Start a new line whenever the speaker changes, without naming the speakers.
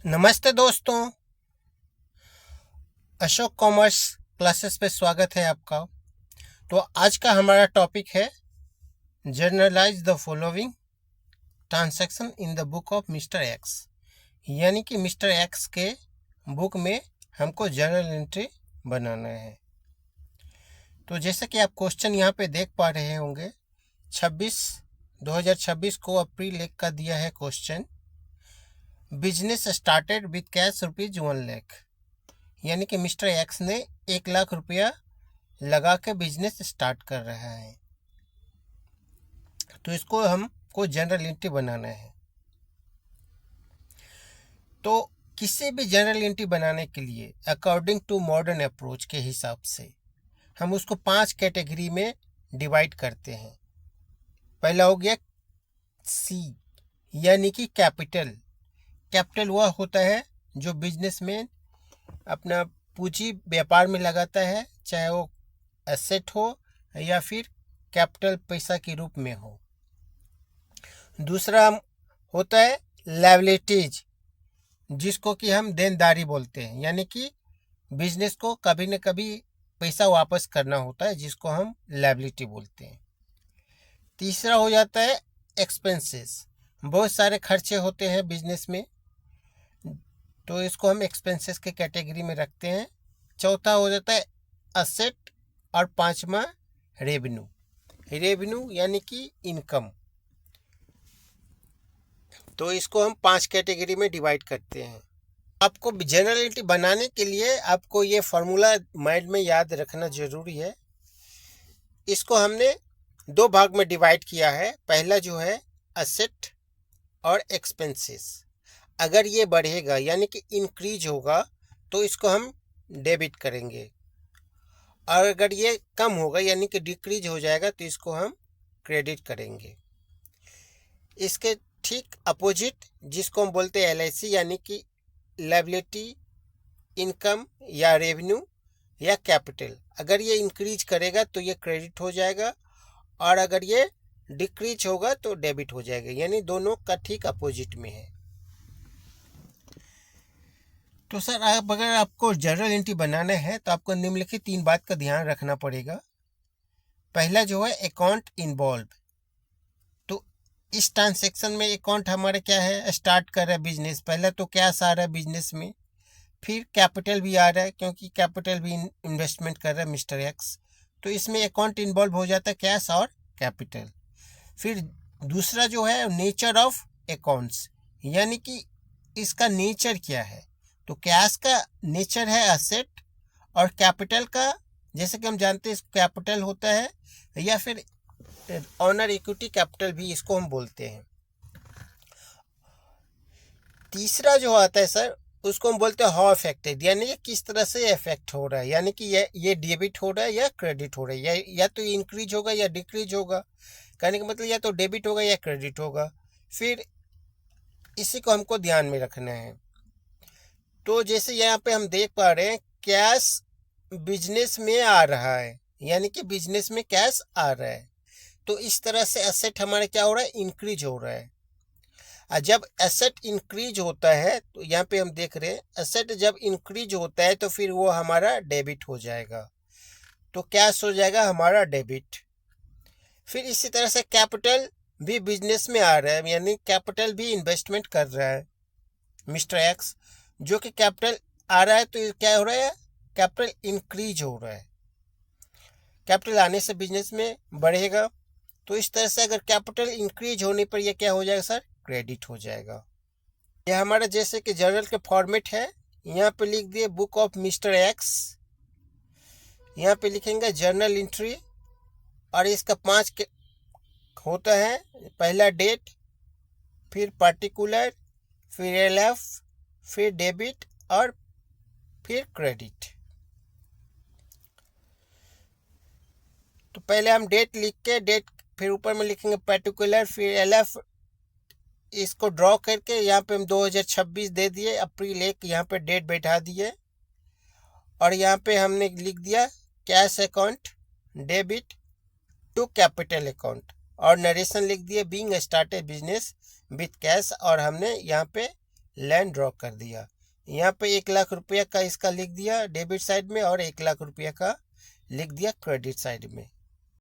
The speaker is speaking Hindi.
नमस्ते दोस्तों, अशोक कॉमर्स क्लासेस पे स्वागत है आपका। तो आज का हमारा टॉपिक है generalized the following transaction in the book of mister x. यानी कि मिस्टर एक्स के बुक में हमको जर्नल एंट्री बनाना है। तो जैसे कि आप क्वेश्चन यहाँ पे देख पा रहे होंगे, 2026 को अप्रैल 1 का दिया है question. Business started with cash ₹1,00,000। यानी कि मिस्टर एक्स ने 1,00,000 रुपया लगा के बिजनेस स्टार्ट कर रहा है। तो इसको हमको जनरल एंट्री बनाना है। तो किसी भी जनरल एंट्री बनाने के लिए अकॉर्डिंग टू मॉडर्न अप्रोच के हिसाब से हम उसको 5 कैटेगरी में डिवाइड करते हैं। पहला हो गया सी, यानी कि कैपिटल। कैपिटल वह होता है जो बिजनेसमैन अपना पूंजी व्यापार में लगाता है, चाहे वो एसेट हो या फिर कैपिटल पैसा के रूप में हो। दूसरा होता है लायबिलिटीज, जिसको कि हम देनदारी बोलते हैं, यानी कि बिजनेस को कभी न कभी पैसा वापस करना होता है, जिसको हम लायबिलिटी बोलते हैं। तीसरा हो जाता है एक्सपेंसेस। बहुत सारे खर्चे होते हैं बिजनेस में, तो इसको हम एक्सपेंसेस के कैटेगरी में रखते हैं। चौथा हो जाता है असेट और पांचवा रेवेन्यू। रेवेन्यू यानी कि इनकम। तो इसको हम 5 कैटेगरी में डिवाइड करते हैं। आपको जनरल एंट्री बनाने के लिए आपको ये फार्मूला माइंड में याद रखना जरूरी है। इसको हमने 2 भाग में डिवाइड किया है। पहला जो है असेट और एक्सपेंसेस। अगर ये बढ़ेगा यानी कि इंक्रीज होगा तो इसको हम डेबिट करेंगे, और अगर ये कम होगा यानी कि डिक्रीज हो जाएगा तो इसको हम क्रेडिट करेंगे। इसके ठीक अपोजिट, जिसको हम बोलते हैं LIC, यानी कि लायबिलिटी, इनकम या रेवेन्यू या कैपिटल, अगर ये इंक्रीज करेगा तो ये क्रेडिट हो जाएगा, और अगर ये डिक्रीज होगा तो डेबिट हो जाएगा। यानी दोनों का ठीक अपोजिट में है। तो सर, अगर आपको जर्नल एंट्री बनाना है तो आपको निम्नलिखित 3 बात का ध्यान रखना पड़ेगा। पहला जो है अकाउंट इन्वॉल्व। तो इस ट्रांसेक्शन में अकाउंट हमारा क्या है, स्टार्ट कर रहा है बिजनेस। पहला तो कैश आ रहा है बिजनेस में, फिर कैपिटल भी आ रहा है, क्योंकि कैपिटल भी इन्वेस्टमेंट कर रहा है मिस्टर एक्स। तो इसमें अकाउंट इन्वॉल्व हो जाता है, कैश और कैपिटल। फिर दूसरा जो है नेचर ऑफ अकाउंट्स, यानी कि इसका नेचर क्या है। तो कैश का नेचर है एसेट, और कैपिटल का, जैसे कि हम जानते हैं कैपिटल होता है, या फिर ऑनर इक्विटी कैपिटल भी इसको हम बोलते हैं। तीसरा जो आता है सर, उसको हम बोलते हैं हाउ अफेक्टेड, यानी कि किस तरह से इफेक्ट हो रहा है, यानी कि ये डेबिट हो रहा है या क्रेडिट हो रहा है, या तो इंक्रीज होगा या डिक्रीज होगा। कहने का मतलब या तो डेबिट होगा या क्रेडिट होगा। फिर इसी को हमको ध्यान में रखना है। तो जैसे यहाँ पे हम देख पा रहे हैं, कैश बिजनेस में आ रहा है, यानी कि बिजनेस में कैश आ रहा है। तो इस तरह से एसेट हमारे क्या हो रहा है, इंक्रीज हो रहा है। और जब एसेट इंक्रीज होता है, तो यहाँ पे हम देख रहे हैं एसेट जब इंक्रीज होता है तो फिर वो हमारा डेबिट हो जाएगा। तो कैश हो जाएगा हमारा डेबिट। फिर इसी तरह से कैपिटल भी बिजनेस में आ रहा है, यानी कैपिटल भी इन्वेस्टमेंट कर रहा है मिस्टर एक्स, जो कि कैपिटल आ रहा है तो क्या हो रहा है, कैपिटल इंक्रीज हो रहा है। कैपिटल आने से बिजनेस में बढ़ेगा। तो इस तरह से अगर कैपिटल इंक्रीज होने पर यह क्या हो जाएगा सर, क्रेडिट हो जाएगा। यह हमारा जैसे कि जर्नल के फॉर्मेट है। यहाँ पे लिख दिए बुक ऑफ मिस्टर एक्स, यहाँ पे लिखेंगे जर्नल एंट्री, और इसका 5 होता है। पहला डेट, फिर पार्टिकुलर, फिर LF, फिर डेबिट और फिर क्रेडिट। तो पहले हम डेट लिख के, डेट फिर ऊपर में लिखेंगे पार्टिकुलर, फिर LF, इसको ड्रॉ करके यहाँ पे हम 2026 दे दिए, अप्रैल 1 यहाँ पे डेट बैठा दिए, और यहाँ पे हमने लिख दिया cash account debit to capital account, और नरेशन लिख दिए being started business with cash, और हमने यहाँ पे लैंड ड्रॉ कर दिया। यहाँ पे 1 लाख रुपया का इसका लिख दिया डेबिट साइड में और 1 लाख रुपया का लिख दिया क्रेडिट साइड में।